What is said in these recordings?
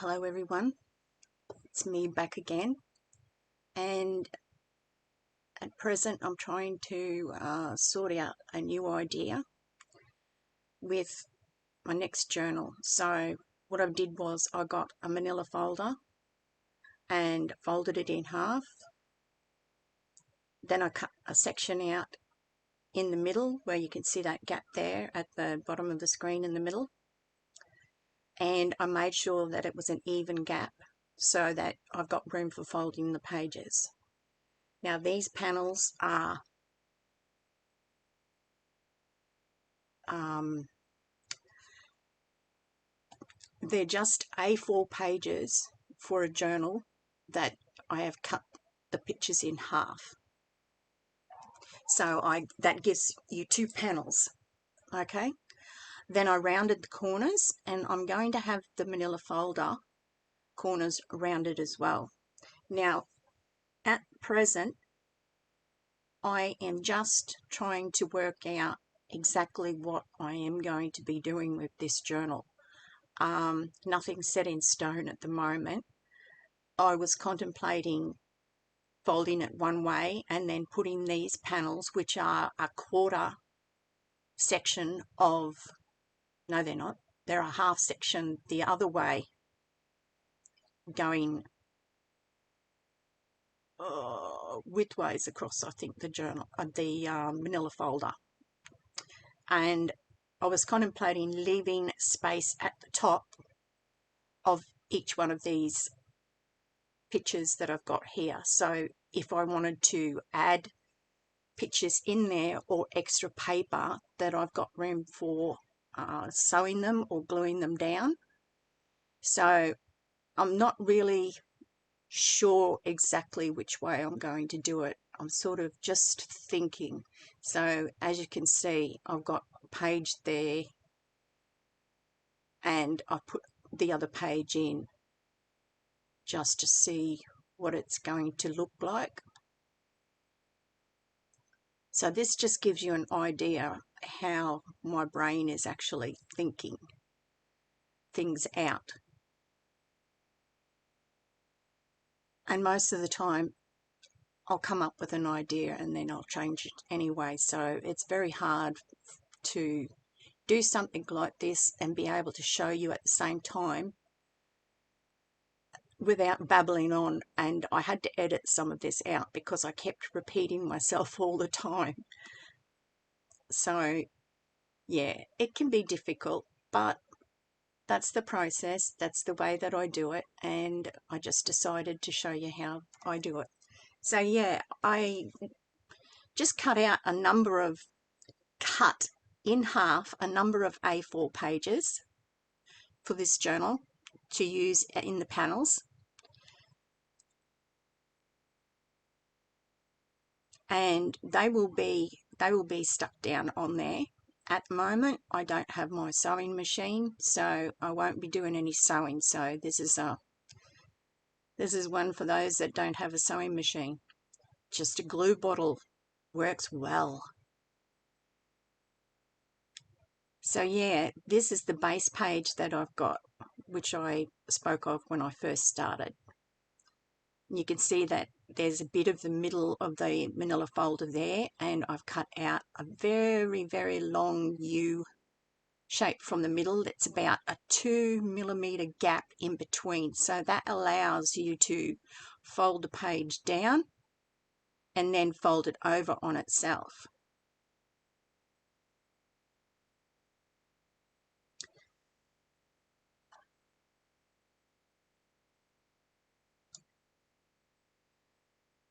Hello everyone, it's me back again, and at present I'm trying to sort out a new idea with my next journal. So what I did was I got a manila folder and folded it in half. Then I cut a section out in the middle where you can see that gap there at the bottom of the screen in the middle, and I made sure that it was an even gap so that I've got room for folding the pages. Now these panels are they're just A4 pages for a journal that I have cut the pictures in half. So that gives you two panels, okay? Then I rounded the corners, and I'm going to have the manila folder corners rounded as well. Now, at present, I am just trying to work out exactly what I am going to be doing with this journal. Nothing's set in stone at the moment. I was contemplating folding it one way and then putting these panels, which are a quarter section of, no they're not, they're a half section the other way, going widthways across, I think, the journal, the manila folder. And I was contemplating leaving space at the top of each one of these pictures that I've got here. So if I wanted to add pictures in there or extra paper, that I've got room for sewing them or gluing them down. So I'm not really sure exactly which way I'm going to do it. I'm sort of just thinking. So as you can see, I've got a page there and I put the other page in just to see what it's going to look like. So this just gives you an idea how my brain is actually thinking things out. And most of the time I'll come up with an idea and then I'll change it anyway. So it's very hard to do something like this and be able to show you at the same time without babbling on. And I had to edit some of this out because I kept repeating myself all the time. So yeah, it can be difficult, but that's the process. That's the way that I do it, and I just decided to show you how I do it. So yeah, I just cut in half a number of A4 pages for this journal to use in the panels, and they will be stuck down on there. At the moment I don't have my sewing machine, so I won't be doing any sewing. So this is one for those that don't have a sewing machine. Just a glue bottle works well. So yeah, this is the base page that I've got, which I spoke of when I first started. You can see that there's a bit of the middle of the manila folder there, and I've cut out a very, very long U shape from the middle. It's about a 2mm gap in between, so that allows you to fold the page down and then fold it over on itself.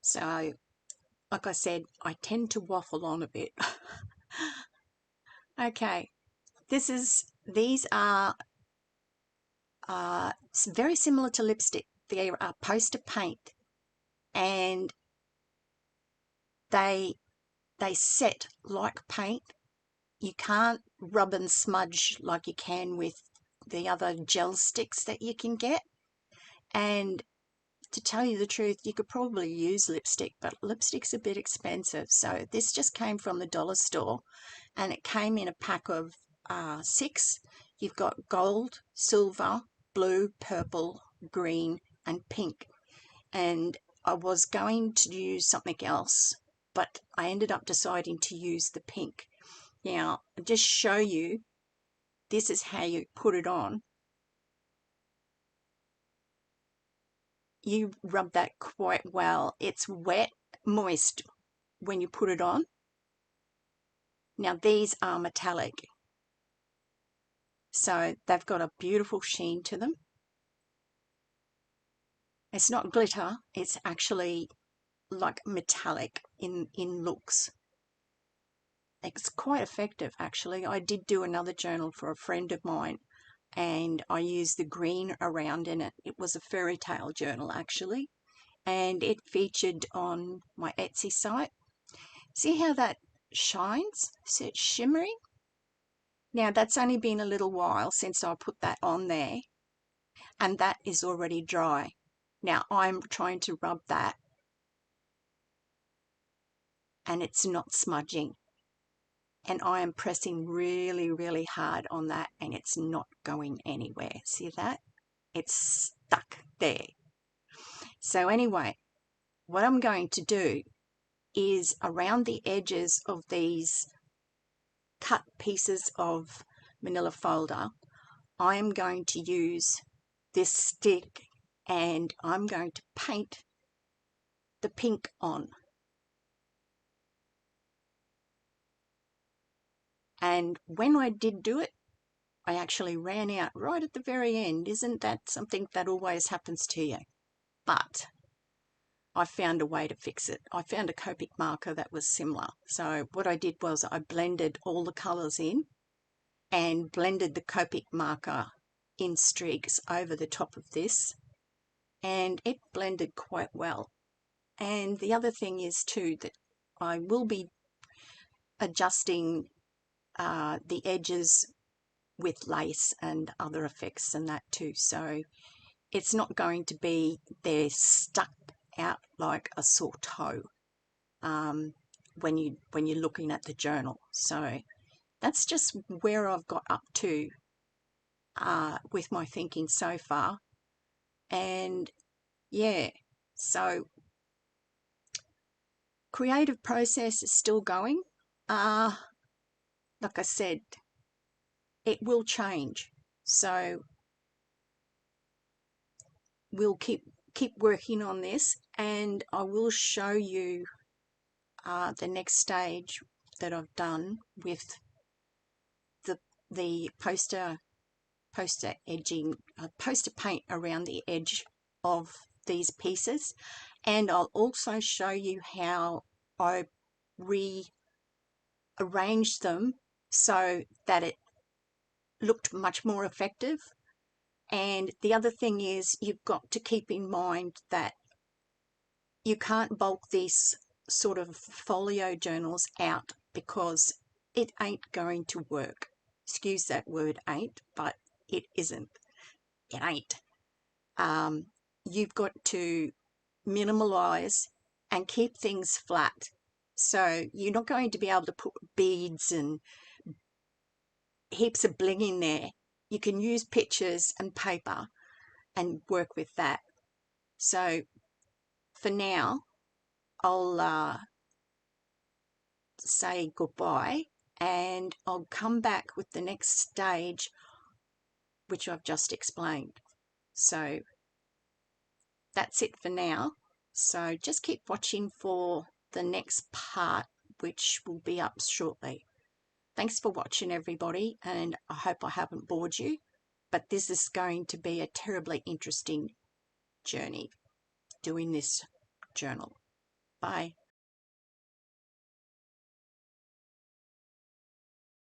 So like I said, I tend to waffle on a bit. Okay, these are very similar to lipstick. They are poster paint, and they set like paint. You can't rub and smudge like you can with the other gel sticks that you can get. And to tell you the truth, you could probably use lipstick, but lipstick's a bit expensive. So this just came from the dollar store, and it came in a pack of 6. You've got gold, silver, blue, purple, green and pink, and I was going to use something else, but I ended up deciding to use the pink. Now, I'll just show you, this is how you put it on. You rub that quite well. It's wet, moist when you put it on. Now these are metallic, so they've got a beautiful sheen to them. It's not glitter, it's actually like metallic in looks. It's quite effective actually. I did do another journal for a friend of mine and I used the green around in it. It was a fairy tale journal actually, and it featured on my Etsy site. See how that shines? See it's shimmering? Now that's only been a little while since I put that on there, and that is already dry. Now I'm trying to rub that and it's not smudging, and I am pressing really hard on that and it's not going anywhere. See that? It's stuck there. So anyway, what I'm going to do is around the edges of these cut pieces of manila folder, I am going to use this stick and I'm going to paint the pink on. And when I did do it, I actually ran out right at the very end. Isn't that something that always happens to you? But I found a way to fix it. I found a Copic marker that was similar. So what I did was I blended all the colours in and blended the Copic marker in streaks over the top of this, and it blended quite well. And the other thing is too that I will be adjusting the edges with lace and other effects and that too, so it's not going to be there stuck out like a sore toe when you're looking at the journal. So that's just where I've got up to with my thinking so far. And yeah, so creative process is still going. Like I said, it will change, so we'll keep working on this, and I will show you the next stage that I've done with the poster edging, poster paint around the edge of these pieces, and I'll also show you how I rearranged them so that it looked much more effective. And the other thing is, you've got to keep in mind that you can't bulk these sort of folio journals out because it ain't going to work. Excuse that word ain't, but it isn't. It ain't. You've got to minimalize and keep things flat. So you're not going to be able to put beads and heaps of bling in there. You can use pictures and paper and work with that. So for now, I'll say goodbye, and I'll come back with the next stage, which I've just explained. So that's it for now. So just keep watching for the next part, which will be up shortly. Thanks for watching, everybody, and I hope I haven't bored you, but this is going to be a terribly interesting journey doing this journal. Bye.